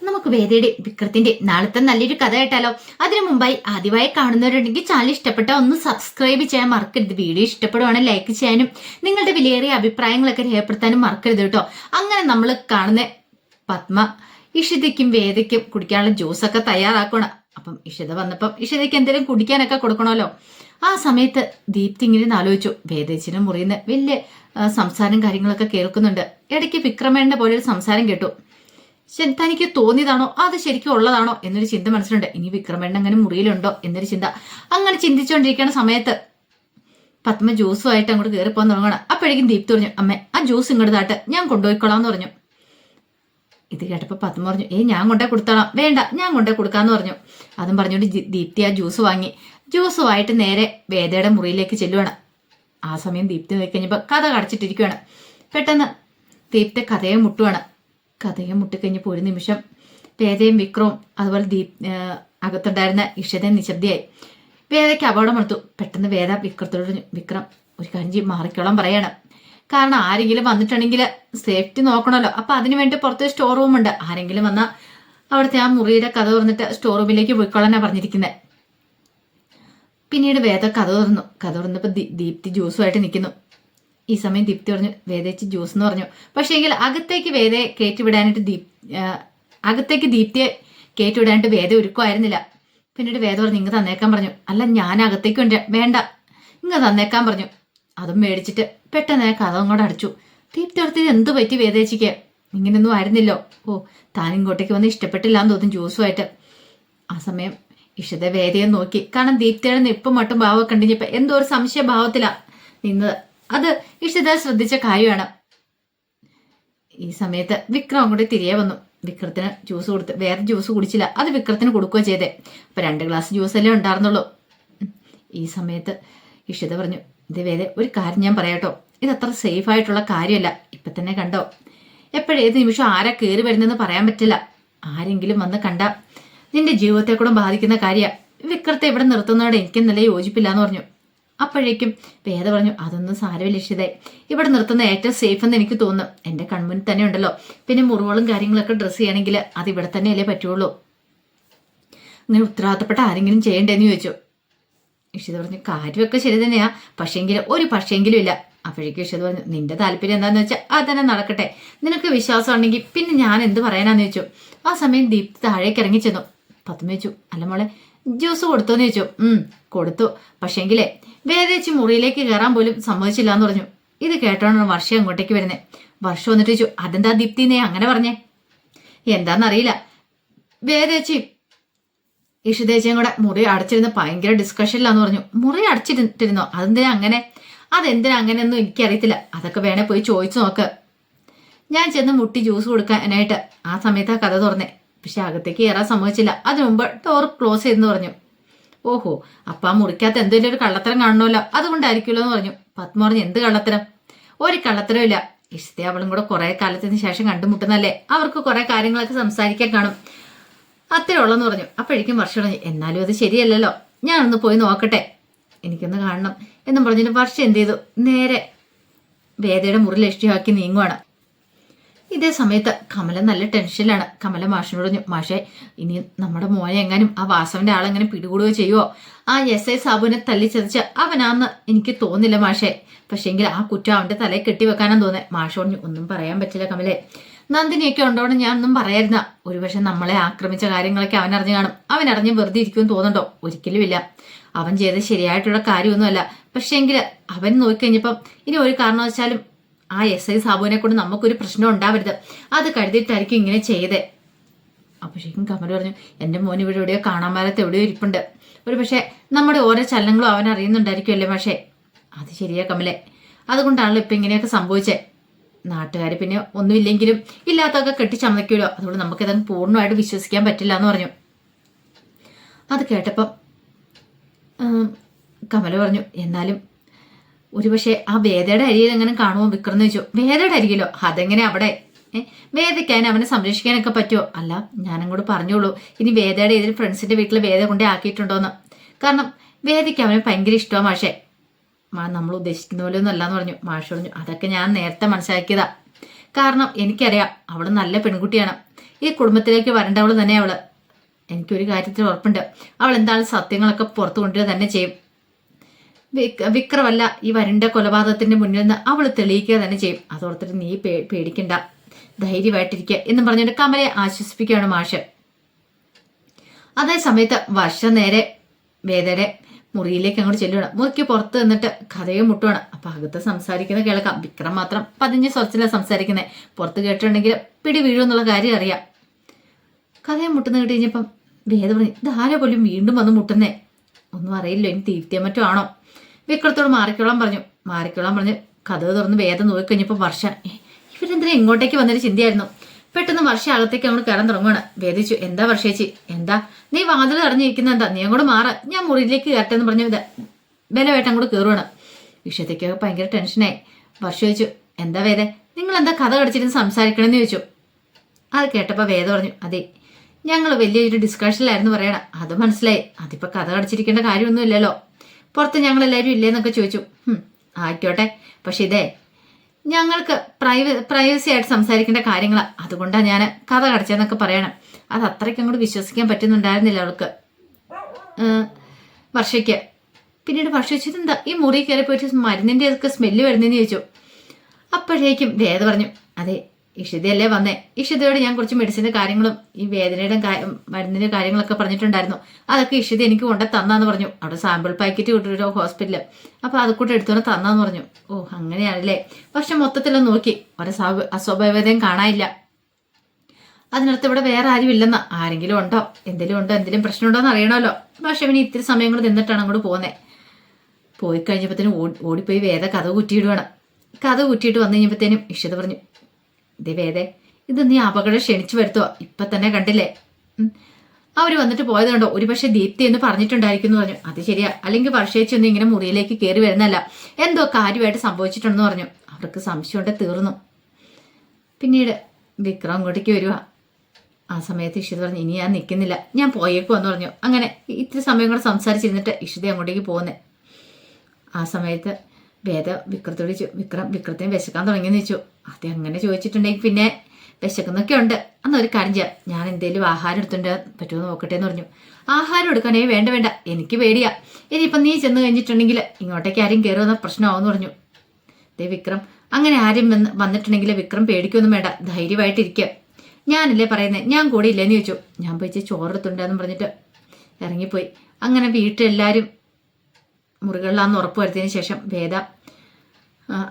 നമുക്ക് വേദയുടെ വിക്രത്തിന്റെ നാളത്തെ നല്ലൊരു കഥ കേട്ടാലോ. അതിനു മുമ്പായി ആദ്യമായി കാണുന്നവരുണ്ടെങ്കിൽ ചാനൽ ഇഷ്ടപ്പെട്ട ഒന്ന് സബ്സ്ക്രൈബ് ചെയ്യാൻ മറക്കരുത്. വീഡിയോ ഇഷ്ടപ്പെടുവാണെങ്കിൽ ലൈക്ക് ചെയ്യാനും നിങ്ങളുടെ വിലയേറിയ അഭിപ്രായങ്ങളൊക്കെ രേഖപ്പെടുത്താനും മറക്കരുത് കേട്ടോ. അങ്ങനെ നമ്മൾ കാണുന്ന പത്മ ഇഷിതയ്ക്കും വേദയ്ക്കും കുടിക്കാനുള്ള ജ്യൂസൊക്കെ തയ്യാറാക്കണം. അപ്പം ഇഷിത വന്നപ്പം ഇഷിതയ്ക്ക് എന്തെങ്കിലും കുടിക്കാനൊക്കെ കൊടുക്കണമല്ലോ. ആ സമയത്ത് ദീപ്തി ഇങ്ങനെ ആലോചിച്ചു. വേദേച്ചിനും മുറിയുന്ന വലിയ സംസാരം കാര്യങ്ങളൊക്കെ കേൾക്കുന്നുണ്ട്. ഇടയ്ക്ക് വിക്രമേന്റെ പോലെ ഒരു സംസാരം കേട്ടു. തനിക്ക് തോന്നിയതാണോ അത് ശരിക്കും ഉള്ളതാണോ എന്നൊരു ചിന്ത മനസ്സിലുണ്ട്. ഇനി വിക്രമേണ്ണ അങ്ങനെ മുറിയിലുണ്ടോ എന്നൊരു ചിന്ത. അങ്ങനെ ചിന്തിച്ചുകൊണ്ടിരിക്കുന്ന സമയത്ത് പത്മ ജ്യൂസുമായിട്ട് അങ്ങോട്ട് കയറിപ്പോകാൻ തുടങ്ങണം. അപ്പോഴേക്കും ദീപ്തി പറഞ്ഞു, അമ്മേ ആ ജ്യൂസ് ഇങ്ങോട്ട് താട്ട്, ഞാൻ കൊണ്ടുപോയിക്കൊള്ളാം എന്ന് പറഞ്ഞു. ഇത് കേട്ടപ്പോൾ പത്മ പറഞ്ഞു, ഞാൻ കൊണ്ടേ കൊടുത്തോളാം. വേണ്ട, ഞാൻ കൊണ്ടേ കൊടുക്കാന്ന് പറഞ്ഞു. അതും പറഞ്ഞുകൊണ്ട് ദീപ്തി ആ ജ്യൂസ് വാങ്ങി. ജ്യൂസുമായിട്ട് നേരെ വേദയുടെ മുറിയിലേക്ക് ചെല്ലുവാണ്. ആ സമയം ദീപ്തി നോക്കി കഴിഞ്ഞപ്പോൾ കഥ കടച്ചിട്ടിരിക്കുകയാണ്. പെട്ടെന്ന് ദീപ്തി കഥയെ മുട്ടുവാണ്. കഥയെ മുട്ടിക്കഴിഞ്ഞപ്പോൾ ഒരു നിമിഷം വേദയും വിക്രവും അതുപോലെ അകത്തുണ്ടായിരുന്ന ഇഷിതയും നിശബ്ദയായി. വേദയ്ക്ക് അപകടം എടുത്തു. പെട്ടെന്ന് വേദ വിക്രത്തോട് പറഞ്ഞു, വിക്രം ഒരു കാര്യം മാറിക്കോളാൻ പറയാണ്. കാരണം ആരെങ്കിലും വന്നിട്ടുണ്ടെങ്കിൽ സേഫ്റ്റി നോക്കണമല്ലോ. അപ്പൊ അതിനുവേണ്ടി പുറത്ത് സ്റ്റോർ റൂം ഉണ്ട്. ആരെങ്കിലും വന്നാൽ അവിടുത്തെ ആ മുറിയുടെ കഥ തുറന്നിട്ട് സ്റ്റോർ റൂമിലേക്ക് പോയിക്കൊള്ളാനാ പറഞ്ഞിരിക്കുന്നത്. പിന്നീട് വേദ കഥ തുറന്നപ്പോൾ ദീപ്തി ജ്യൂസുമായിട്ട് നിൽക്കുന്നു. ഈ സമയം ദീപ്തി പറഞ്ഞു, വേദയ്ക്ക് ജ്യൂസ് എന്ന് പറഞ്ഞു. പക്ഷേ എങ്കിൽ അകത്തേക്ക് വേദയെ കയറ്റിവിടാനായിട്ട് അകത്തേക്ക് ദീപ്തിയെ കയറ്റിവിടാനായിട്ട് വേദ ഒരുക്കുമായിരുന്നില്ല. പിന്നീട് വേദ പറഞ്ഞു, ഇങ്ങ് തന്നേക്കാൻ പറഞ്ഞു. അല്ല, ഞാൻ അകത്തേക്ക് വേണ്ട, ഇങ്ങ് തന്നേക്കാൻ പറഞ്ഞു. അതും മേടിച്ചിട്ട് പെട്ടെന്ന് കഥ അങ്ങോട്ട് അടച്ചു. ദീപ്തി അടുത്തത് എന്ത് പറ്റി വേദേച്ചിക്ക്? ഇങ്ങനെയൊന്നും ആയിരുന്നില്ലോ. ഓ, താൻ ഇങ്ങോട്ടേക്ക് വന്ന് ഇഷ്ടപ്പെട്ടില്ല എന്ന് തോന്നും ജ്യൂസുമായിട്ട്. ആ സമയം ഇഷിത വേദയെ നോക്കി. കാരണം ദീപ്തിയുടെ നിപ്പും മട്ടും ഭാവമൊക്കെ കണ്ടിഞ്ഞപ്പോ എന്തോ ഒരു സംശയഭാവത്തിലാണ് നിന്നത്. അത് ഇഷിത ശ്രദ്ധിച്ച കാര്യമാണ്. ഈ സമയത്ത് വിക്രം അങ്ങോട്ട് തിരികെ വന്നു. വിക്രത്തിന് ജ്യൂസ് കൊടുത്ത്. വേറെ ജ്യൂസ് കുടിച്ചില്ല. അത് വിക്രത്തിന് കൊടുക്കുക ചെയ്തേ. അപ്പൊ 2 ഗ്ലാസ് ജ്യൂസല്ലേ ഉണ്ടായിരുന്നുള്ളൂ. ഈ സമയത്ത് ഇഷിത പറഞ്ഞു, ഇത് വേദ ഒരു കാര്യം ഞാൻ പറയാട്ടോ, ഇത് അത്ര സേഫ് ആയിട്ടുള്ള കാര്യമല്ല. ഇപ്പൊ തന്നെ കണ്ടോ, എപ്പോഴേത് നിമിഷം ആരാ കയറി വരുന്നെന്ന് പറയാൻ പറ്റില്ല. ആരെങ്കിലും വന്ന് കണ്ട നിന്റെ ജീവിതത്തെ കൂടെ ബാധിക്കുന്ന കാര്യമാണ്. വിക്രത്തെ ഇവിടെ നിർത്തുന്നതോടെ എനിക്ക് നല്ല യോജിപ്പില്ല എന്ന് പറഞ്ഞു. അപ്പോഴേക്കും വേദ പറഞ്ഞു, അതൊന്നും സാരമില്ല ഇഷിതേ, ഇവിടെ നിർത്തുന്ന ഏറ്റവും സേഫ് എന്ന് എനിക്ക് തോന്നുന്നു. എന്റെ കൺമുന്നിൽ തന്നെ ഉണ്ടല്ലോ. പിന്നെ മുറിവുകളും കാര്യങ്ങളൊക്കെ ഡ്രസ്സ് ചെയ്യണമെങ്കിൽ അത് ഇവിടെ തന്നെയല്ലേ പറ്റുള്ളൂ. അങ്ങനെ ഉത്തരവാദിത്തപ്പെട്ട ആരെങ്കിലും ചെയ്യണ്ടേന്ന് ചോദിച്ചു. ഇഷിത പറഞ്ഞു, കാര്യമൊക്കെ ശരി തന്നെയാ, പക്ഷേങ്കിലും ഇല്ല. അപ്പോഴേക്കും ഇഷിത പറഞ്ഞു, നിന്റെ താല്പര്യം എന്താന്ന് വെച്ചാൽ അത് തന്നെ നടക്കട്ടെ. നിനക്ക് വിശ്വാസം ഉണ്ടെങ്കിൽ പിന്നെ ഞാൻ എന്ത് പറയാനാന്ന് ചോദിച്ചു. ആ സമയം ദീപ്തി താഴേക്ക് ഇറങ്ങി ചെന്നു. പത്മ ചോദിച്ചു, അല്ല മോളെ ജ്യൂസ് കൊടുത്തോന്ന് ചോദിച്ചു. കൊടുത്തു. പക്ഷേങ്കിലേ വേദേച്ചി മുറിയിലേക്ക് കയറാൻ പോലും സമ്മതിച്ചില്ല എന്ന് പറഞ്ഞു. ഇത് കേട്ടോണ്ടാണ് വർഷ അങ്ങോട്ടേക്ക് വരുന്നേ. വർഷം വന്നിട്ട് ചോദിച്ചു, അതെന്താ ദീപ്തിനെ അങ്ങനെ പറഞ്ഞേ? എന്താന്നറിയില്ല, വേദേച്ചി ഇഷിതേച്ചിയും കൂടെ മുറി അടച്ചിരുന്ന് ഭയങ്കര ഡിസ്കഷനിലാന്ന് പറഞ്ഞു. മുറി അടച്ചിരുന്നോ? അതെന്തിനാ അങ്ങനെയൊന്നും എനിക്കറിയത്തില്ല. അതൊക്കെ വേണേ പോയി ചോദിച്ചു നോക്ക്. ഞാൻ ചെന്ന് മുട്ടി ജ്യൂസ് കൊടുക്കാനായിട്ട് ആ സമയത്ത് ആ കഥ തുറന്നേ. പക്ഷെ അകത്തേക്ക് കയറാൻ സമ്മതിച്ചില്ല. അതിനു മുമ്പ് ഡോർ ക്ലോസ് ചെയ്തെന്ന് പറഞ്ഞു. ഓഹോ, അപ്പൊ ആ മുറിക്കകത്ത് എന്തെങ്കിലും ഒരു കള്ളത്തരം കാണണമല്ലോ, അതുകൊണ്ടായിരിക്കുമല്ലോ എന്ന് പറഞ്ഞു. പത്മ പറഞ്ഞു, എന്ത് കള്ളത്തരം? ഒരു കള്ളത്തരം ഇല്ല. ഇഷ്ടത്തെ അവളും കൂടെ കുറെ കാലത്തിന് ശേഷം കണ്ടുമുട്ടുന്നല്ലേ, അവർക്ക് കുറെ കാര്യങ്ങളൊക്കെ സംസാരിക്കാൻ കാണും, അത്രേ ഉള്ളെന്ന് പറഞ്ഞു. അപ്പോഴേക്കും വർഷം പറഞ്ഞു, എന്നാലും അത് ശരിയല്ലല്ലോ, ഞാനൊന്ന് പോയി നോക്കട്ടെ, എനിക്കൊന്ന് കാണണം എന്നും പറഞ്ഞിട്ട് വർഷം എന്ത് ചെയ്തു, നേരെ വേദയുടെ മുറി ലക്ഷ്യമാക്കി നീങ്ങുവാണ്. ഇതേ സമയത്ത് കമല നല്ല ടെൻഷനിലാണ്. കമല മാഷിനോട് പറഞ്ഞു, മാഷേ ഇനി നമ്മുടെ മോനെ എങ്ങാനും ആ വാസവന്റെ ആളെങ്ങനെ പിടികൂടുകയോ ചെയ്യുവോ? ആ SI സാബുവിനെ തല്ലിച്ചതച്ച് അവനാന്ന് എനിക്ക് തോന്നില്ല മാഷേ. പക്ഷേങ്കിൽ ആ കുറ്റം അവന്റെ തലയിൽ കെട്ടിവെക്കാനാന്ന് തോന്നേ. മാഷ് പറഞ്ഞു, ഒന്നും പറയാൻ പറ്റില്ല കമലെ, നന്ദിനിയൊക്കെ ഉണ്ടോന്ന് ഞാൻ ഒന്നും പറയായിരുന്ന. ഒരുപക്ഷെ നമ്മളെ ആക്രമിച്ച കാര്യങ്ങളൊക്കെ അവനറിഞ്ഞു കാണും. അവനറിഞ്ഞ് വെറുതെ ഇരിക്കുമെന്ന് തോന്നുന്നുണ്ടോ? ഒരിക്കലും ഇല്ല. അവൻ ചെയ്ത് ശരിയായിട്ടുള്ള കാര്യമൊന്നുമല്ല. പക്ഷേങ്കിൽ അവൻ നോക്കിക്കഴിഞ്ഞപ്പം ഇനി ഒരു കാരണവശാലും ആ SI സാബുവിനെ കൊണ്ട് നമുക്കൊരു പ്രശ്നം ഉണ്ടാവരുത്, അത് കരുതിയിട്ടായിരിക്കും ഇങ്ങനെ ചെയ്തേ. അപ്പോഴേക്കും കമൽ പറഞ്ഞു, എൻ്റെ മോൻ ഇവിടെ എവിടെയോ കാണാൻ മേലത്ത് എവിടെയോ ഇരിപ്പുണ്ട്. ഒരു പക്ഷേ നമ്മുടെ ഓരോ ചലനങ്ങളും അവൻ അറിയുന്നുണ്ടായിരിക്കുമല്ലേ പക്ഷേ. അത് ശരിയാ കമലെ, അതുകൊണ്ടാണല്ലോ ഇപ്പം ഇങ്ങനെയൊക്കെ സംഭവിച്ചേ. നാട്ടുകാർ പിന്നെ ഒന്നുമില്ലെങ്കിലും ഇല്ലാത്തൊക്കെ കെട്ടിച്ചമയ്ക്കുമല്ലോ, അതുകൊണ്ട് നമുക്കിതങ്ങ് പൂർണ്ണമായിട്ട് വിശ്വസിക്കാൻ പറ്റില്ല എന്ന് പറഞ്ഞു. അത് കേട്ടപ്പം കമല പറഞ്ഞു, എന്നാലും ഒരുപക്ഷെ ആ വേദയുടെ അരിയിൽ എങ്ങനെ കാണുമോ വിക്രം എന്ന് ചോദിച്ചു. വേദയുടെ അരികിലോ? അതെങ്ങനെ അവിടെ? വേദയ്ക്കാനും അവനെ സംരക്ഷിക്കാനൊക്കെ പറ്റുമോ? അല്ല, ഞാനങ്ങോട്ട് പറഞ്ഞോളൂ, ഇനി വേദയുടെ ഏതെങ്കിലും ഫ്രണ്ട്സിന്റെ വീട്ടിൽ വേദ കൊണ്ടേ ആക്കിയിട്ടുണ്ടോന്ന്. കാരണം വേദയ്ക്ക് അവനെ ഭയങ്കര ഇഷ്ടമാണ് മാഷേ. നമ്മൾ ഉദ്ദേശിക്കുന്ന പോലെ ഒന്നും അല്ലാന്ന് പറഞ്ഞു. മാഷ് പറഞ്ഞു, അതൊക്കെ ഞാൻ നേരത്തെ മനസ്സിലാക്കിയതാ. കാരണം എനിക്കറിയാം അവള് നല്ല പെൺകുട്ടിയാണ്. ഈ കുടുംബത്തിലേക്ക് വരേണ്ടവൾ തന്നെ അവള്. എനിക്കൊരു കാര്യത്തിൽ ഉറപ്പുണ്ട്, അവൾ എന്തായാലും സത്യങ്ങളൊക്കെ പുറത്തു കൊണ്ടുവരിക തന്നെ ചെയ്യും. വിക്രമല്ല ഈ വരണ്ട കൊലപാതകത്തിന്റെ മുന്നിൽ നിന്ന് അവൾ തെളിയിക്കുക തന്നെ ചെയ്യും. അതോർത്തിട്ട് നീ പേടിക്കണ്ട, ധൈര്യമായിട്ടിരിക്കുക എന്നും പറഞ്ഞുകൊണ്ട് കമലയെ ആശ്വസിപ്പിക്കുകയാണ് മാഷ്. അതേ സമയത്ത് വർഷ നേരെ വേദയുടെ മുറിയിലേക്ക് അങ്ങോട്ട് ചെല്ലുകയാണ്. മുറിക്ക് പുറത്ത് നിന്നിട്ട് കഥയും മുട്ടുവാണ്. അപ്പൊ അകത്ത് സംസാരിക്കുന്ന കേൾക്കാം. വിക്രം മാത്രം പതിഞ്ഞ സ്വരത്തിലാണ് സംസാരിക്കുന്നത്. പുറത്ത് കേട്ടിട്ടുണ്ടെങ്കിൽ പിടി വീഴുമെന്നുള്ള കാര്യം അറിയാം. കഥയും മുട്ടുന്ന കേട്ട് കഴിഞ്ഞപ്പം വേദ പറഞ്ഞു, ഇതാരോ പോലും വീണ്ടും വന്ന് മുട്ടുന്നേ, ഒന്നും അറിയില്ലോ, ഇനി തീർത്തിയാൻ മറ്റോ ആണോ. വിക്രത്തോട് മാറിക്കോളാൻ പറഞ്ഞ് കഥ തുറന്ന് വേദ നോക്കിക്കഴിഞ്ഞപ്പോൾ വർഷ ഇവരെന്തിനാ ഇങ്ങോട്ടേക്ക് വന്നൊരു ചിന്തയായിരുന്നു. പെട്ടെന്ന് വർഷ അകത്തേക്ക് അങ്ങോട്ട് കയറാൻ തുടങ്ങുകയാണ്. വേദിച്ചു, എന്താ വർഷേച്ചി, എന്താ നീ വാതിൽ അറിഞ്ഞിരിക്കുന്ന, എന്താ നീ അങ്ങോട്ട് മാറ, ഞാൻ മുറിയിലേക്ക് കയറട്ടെ എന്ന് പറഞ്ഞു ബലമായിട്ട് അങ്ങോട്ട് കയറുവാണ്. വിഷയത്തേക്കൊക്കെ ഭയങ്കര ടെൻഷനായി. വർഷ ചോദിച്ചു, എന്താ വേദ, നിങ്ങൾ എന്താ കഥ കടിച്ചിരുന്ന് സംസാരിക്കണമെന്ന് ചോദിച്ചു. അത് കേട്ടപ്പോൾ വേദ പറഞ്ഞു, അതെ ഞങ്ങൾ വലിയൊരു ഡിസ്കഷനിലായിരുന്നു പറയണം, അത് മനസ്സിലായി. അതിപ്പോൾ കഥ കടിച്ചിരിക്കേണ്ട കാര്യമൊന്നും ഇല്ലല്ലോ, പുറത്ത് ഞങ്ങളെല്ലാവരും ഇല്ലേന്നൊക്കെ ചോദിച്ചു. ആയിക്കോട്ടെ, പക്ഷെ ഇതേ ഞങ്ങൾക്ക് പ്രൈവസി ആയിട്ട് സംസാരിക്കേണ്ട കാര്യങ്ങളാണ്, അതുകൊണ്ടാണ് ഞാൻ കഥ കടച്ചതെന്നൊക്കെ പറയണം. അത് അത്രയ്ക്ക് അങ്ങോട്ട് വിശ്വസിക്കാൻ പറ്റുന്നുണ്ടായിരുന്നില്ല അവൾക്ക്, വർഷയ്ക്ക്. പിന്നീട് വർഷ ചോദിച്ചത്, എന്താ ഈ മുറി കയറി പോയിട്ട് മരുന്നിൻ്റെ ഒക്കെ സ്മെല്ല് വരുന്നതെന്ന് ചോദിച്ചു. അപ്പോഴേക്കും വേദ പറഞ്ഞു, അതെ ഇഷിതയല്ലേ വന്നേ, ഇഷിതയോട് ഞാൻ കുറച്ച് മെഡിസിൻ്റെ കാര്യങ്ങളും ഈ വേദനയുടെ മരുന്നിൻ്റെ കാര്യങ്ങളൊക്കെ പറഞ്ഞിട്ടുണ്ടായിരുന്നു, അതൊക്കെ ഇഷിത എനിക്ക് കൊണ്ട് തന്നാന്ന് പറഞ്ഞു. അവിടെ സാമ്പിൾ പാക്കറ്റ് കിട്ടൊരു ഹോസ്പിറ്റലിൽ, അപ്പോൾ അത് കൂടെ എടുത്തോണ്ട് തന്നാന്ന് പറഞ്ഞു. ഓ അങ്ങനെയാണല്ലേ. പക്ഷെ മൊത്തത്തിലൊന്ന് നോക്കി ഒരു അസ്വാഭാവികതയും കാണാനില്ല. അതിനടുത്ത് ഇവിടെ വേറെ ആരും ഇല്ലെന്ന, ആരെങ്കിലും ഉണ്ടോ, എന്തെങ്കിലും പ്രശ്നമുണ്ടോ എന്ന് അറിയണമല്ലോ. പക്ഷെ പിന്നെ ഇത്തിരി സമയം കൂടെ നിന്നിട്ടാണ് അങ്ങോട്ട് പോകുന്നത്. പോയി കഴിഞ്ഞപ്പോഴത്തേനും ഓടിപ്പോയി വേദ കഥ കുറ്റിയിടുവാണ്. കഥ കുറ്റിയിട്ട് വന്നു കഴിഞ്ഞപ്പോഴത്തേനും ഇഷിത പറഞ്ഞു, ഇതേ വേദേ, ഇത് നീ അപകടം ക്ഷണിച്ചു വരുത്തുക, ഇപ്പം തന്നെ കണ്ടില്ലേ, അവർ വന്നിട്ട് പോയത് കണ്ടോ, ഒരു പക്ഷേ ദീപ്തി എന്ന് പറഞ്ഞിട്ടുണ്ടായിരിക്കും എന്ന് പറഞ്ഞു. അത് ശരിയാ, അല്ലെങ്കിൽ വർഷേച്ചൊന്നും ഇങ്ങനെ മുറിയിലേക്ക് കയറി വരുന്നല്ല, എന്തോ കാര്യമായിട്ട് സംഭവിച്ചിട്ടുണ്ടെന്ന് പറഞ്ഞു. അവർക്ക് സംശയമുണ്ട് തീർന്നു. പിന്നീട് വിക്രം അങ്ങോട്ടേക്ക് വരിക. ആ സമയത്ത് ഇഷിത പറഞ്ഞു, ഇനി ഞാൻ നിൽക്കുന്നില്ല, ഞാൻ പോയേക്കുവെന്ന് പറഞ്ഞു. അങ്ങനെ ഇത്തിരി സമയം കൂടെ സംസാരിച്ചിരുന്നിട്ട് ഇഷിത അങ്ങോട്ടേക്ക് പോകുന്നത്. ആ സമയത്ത് വേദ വിക്രത്തോട് വിക്രത്തിന് വിശക്കാൻ തുടങ്ങിയെന്ന് ചോദിച്ചു. അത് അങ്ങനെ ചോദിച്ചിട്ടുണ്ടെങ്കിൽ പിന്നെ വിശക്കുന്നൊക്കെ ഉണ്ട്, അന്നൊരു കാര്യം ചെയ്യാം, ഞാൻ എന്തേലും ആഹാരം എടുത്തിട്ട് പറ്റുമോ നോക്കട്ടെ എന്ന് പറഞ്ഞു. ആഹാരം എടുക്കാനേ വേണ്ട, എനിക്ക് പേടിയാ, ഇനിയിപ്പം നീ ചെന്ന് കഴിഞ്ഞിട്ടുണ്ടെങ്കിൽ ഇങ്ങോട്ടേക്ക് ആരും കയറുമെന്ന പ്രശ്നമാവെന്ന് പറഞ്ഞു. ദേ വിക്രം, അങ്ങനെ ആരും വന്നിട്ടുണ്ടെങ്കിൽ വിക്രം പേടിക്കൊന്നും വേണ്ട, ധൈര്യമായിട്ടിരിക്കുക, ഞാനല്ലേ പറയുന്നത്, ഞാൻ കൂടെ ഇല്ലെന്ന് ചോദിച്ചു. ഞാൻ പോയി ചോറെടുത്തുണ്ടെന്ന് പറഞ്ഞിട്ട് ഇറങ്ങിപ്പോയി. അങ്ങനെ വീട്ടിലെല്ലാവരും മുറികളിലാന്ന് ഉറപ്പ് വരുത്തിയതിന് ശേഷം വേദ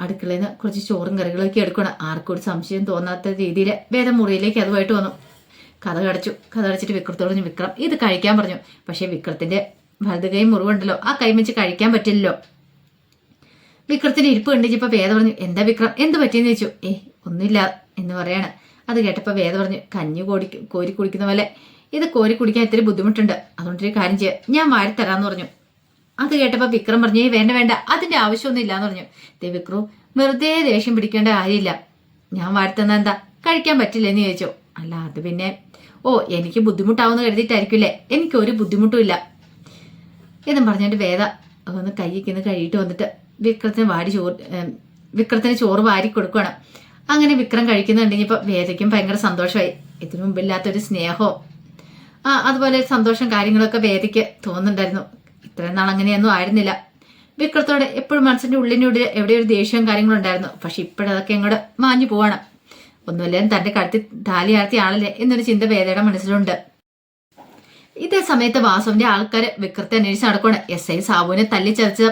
അടുക്കളയിൽ നിന്ന് കുറച്ച് ചോറും കറികളൊക്കെ എടുക്കണം. ആർക്കും ഒരു സംശയം തോന്നാത്ത രീതിയിൽ വേദ മുറിയിലേക്ക് അതുമായിട്ട് വന്നു. കഥ കടച്ചിട്ട് വിക്രത്തോട് പറഞ്ഞു, വിക്രം ഇത് കഴിക്കാൻ പറഞ്ഞു. പക്ഷേ വിക്രത്തിന്റെ വലത് കൈ മുറിവുണ്ടല്ലോ, ആ കൈ വെച്ച് കഴിക്കാൻ പറ്റില്ലല്ലോ. വിക്രത്തിന്റെ ഇരിപ്പ് കണ്ടിച്ചപ്പോൾ വേദ പറഞ്ഞു, എന്താ വിക്രം, എന്ത് പറ്റിയെന്ന് ചോദിച്ചു. ഒന്നുമില്ല എന്ന് പറയാണ്. അത് കേട്ടപ്പോൾ വേദ പറഞ്ഞു, കഞ്ഞി കോരി കുടിക്കുന്ന പോലെ ഇത് കോരി കുടിക്കാൻ ഇത്തിരി ബുദ്ധിമുട്ടുണ്ട്, അതുകൊണ്ടൊരു കാര്യം ചെയ്യാം, ഞാൻ വാരിത്തരാന്ന് പറഞ്ഞു. അത് കേട്ടപ്പോൾ വിക്രം പറഞ്ഞു, വേണ്ട അതിന്റെ ആവശ്യമൊന്നും ഇല്ലാന്ന് പറഞ്ഞു. വിക്രു വെറുതെ ദേഷ്യം പിടിക്കേണ്ട കാര്യമില്ല, ഞാൻ വാഴ്ത്തുന്ന എന്താ കഴിക്കാൻ പറ്റില്ലെന്ന് ചോദിച്ചു. അല്ല അത് പിന്നെ എനിക്ക് ബുദ്ധിമുട്ടാവുന്ന കരുതിയിട്ടായിരിക്കില്ലേ, എനിക്കൊരു ബുദ്ധിമുട്ടും ഇല്ല എന്നും പറഞ്ഞിട്ട് വേദ ഒന്ന് കൈയ്യിന്ന് കഴിയിട്ട് വന്നിട്ട് വിക്രത്തിന് ചോറ് വാരി കൊടുക്കുകയാണ്. അങ്ങനെ വിക്രം കഴിക്കുന്നുണ്ടെങ്കിൽ വേദയ്ക്കും ഭയങ്കര സന്തോഷമായി. ഇതിനു മുമ്പില്ലാത്തൊരു സ്നേഹവും അതുപോലെ സന്തോഷം കാര്യങ്ങളൊക്കെ വേദയ്ക്ക് തോന്നുന്നുണ്ടായിരുന്നു. ഇത്രയും നാൾ അങ്ങനെയൊന്നും ആയിരുന്നില്ല. വിക്രത്തോടെ എപ്പോഴും മനസ്സിന്റെ ഉള്ളിനുള്ളിൽ എവിടെ ഒരു ദേഷ്യവും കാര്യങ്ങളും ഉണ്ടായിരുന്നു. പക്ഷെ ഇപ്പോഴതൊക്കെ അങ്ങോട്ട് മാഞ്ഞു പോവാണ്. ഒന്നുമില്ലേ തന്റെ കഴുത്തിൽ താലിയാർത്തിയ ആളല്ലേ എന്നൊരു ചിന്ത വേദയുടെ മനസ്സിലുണ്ട്. ഇതേ സമയത്ത് വാസുവിന്റെ ആൾക്കാർ വിക്രത്തെ അന്വേഷിച്ച് നടക്കുകയാണ്. SI സാബുവിനെ തല്ലിച്ചതച്ചത്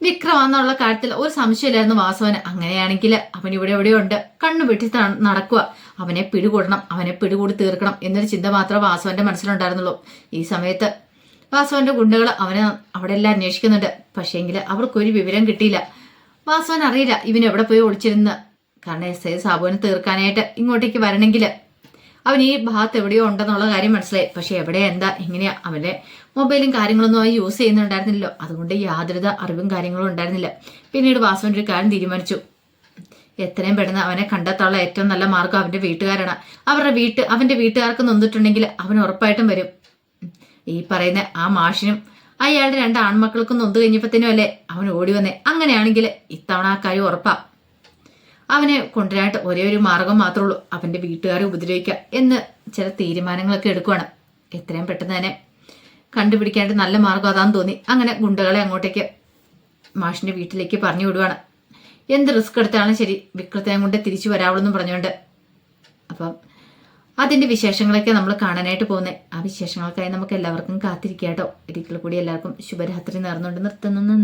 വിക്രമാന്നുള്ള കാര്യത്തിൽ ഒരു സംശയമില്ലായിരുന്നു വാസുവിന്. അങ്ങനെയാണെങ്കിൽ അവൻ ഇവിടെ എവിടെയോ ഉണ്ട്, കണ്ണു വെട്ടി നടക്കുക, അവനെ പിടികൂടണം, അവനെ പിടികൂടി തീർക്കണം എന്നൊരു ചിന്ത മാത്രമേ വാസുവിന്റെ മനസ്സിലുണ്ടായിരുന്നുള്ളൂ. ഈ സമയത്ത് വാസുവിന്റെ ഗുണ്ടകൾ അവനെ അവിടെ എല്ലാം അന്വേഷിക്കുന്നുണ്ട്. പക്ഷേങ്കിൽ അവർക്കൊരു വിവരം കിട്ടിയില്ല. വാസുവൻ അറിയില്ല ഇവൻ എവിടെ പോയി ഒളിച്ചിരുന്ന്. കാരണം SI സാബുവിനെ തീർക്കാനായിട്ട് ഇങ്ങോട്ടേക്ക് വരണമെങ്കിൽ അവൻ ഈ ഭാഗത്ത് എവിടെയോ ഉണ്ടെന്നുള്ള കാര്യം മനസ്സിലായി. പക്ഷെ എവിടെയാ എന്താ എങ്ങനെയാ അവന്റെ മൊബൈലും കാര്യങ്ങളൊന്നും അവൻ യൂസ് ചെയ്യുന്നുണ്ടായിരുന്നില്ലല്ലോ. അതുകൊണ്ട് യാതൊരു അറിവും കാര്യങ്ങളും ഉണ്ടായിരുന്നില്ല. പിന്നീട് വാസുവിന്റെ ഒരു കാര്യം തീരുമാനിച്ചു. എത്രയും പെട്ടെന്ന് അവനെ കണ്ടെത്താനുള്ള ഏറ്റവും നല്ല മാർഗം അവന്റെ വീട്ടുകാരാണ്. അവന്റെ വീട്ടുകാർക്ക് നൊന്നിട്ടുണ്ടെങ്കിൽ അവൻ ഉറപ്പായിട്ടും വരും. ഈ പറയുന്ന ആ മാഷിനും അയാളുടെ 2 ആൺമക്കൾക്കും നൊന്ത് കഴിഞ്ഞപ്പോഴത്തേനും അല്ലേ അവൻ ഓടി വന്നേ. അങ്ങനെയാണെങ്കിൽ ഇത്തവണ ആ കാര്യം ഉറപ്പാ. അവനെ കൊണ്ടുവരാനായിട്ട് ഒരേ ഒരു മാർഗം മാത്രമേ ഉള്ളൂ, അവന്റെ വീട്ടുകാരെ ഉപദ്രവിക്കുക എന്ന് ചില തീരുമാനങ്ങളൊക്കെ എടുക്കുകയാണ്. എത്രയും പെട്ടെന്ന് തന്നെ കണ്ടുപിടിക്കാനായിട്ട് നല്ല മാർഗം അതാന്ന് തോന്നി. അങ്ങനെ ഗുണ്ടകളെ അങ്ങോട്ടേക്ക് മാഷിന്റെ വീട്ടിലേക്ക് പറഞ്ഞു വിടുവാണ്. എന്ത് റിസ്ക് എടുത്താലും ശരി വിക്രത്തെ കൊണ്ട് തിരിച്ചു വരാവുള്ളൂ പറഞ്ഞുകൊണ്ട്. അപ്പം അതിന്റെ വിശേഷങ്ങളൊക്കെ നമ്മൾ കാണാനായിട്ട് പോകുന്നത്. ആ വിശേഷങ്ങൾക്കായി നമുക്ക് എല്ലാവർക്കും കാത്തിരിക്കാം കേട്ടോ. ഒരിക്കൽ കൂടി എല്ലാവർക്കും ശുഭരാത്രി നേർന്നുകൊണ്ട് നിർത്തുന്നു.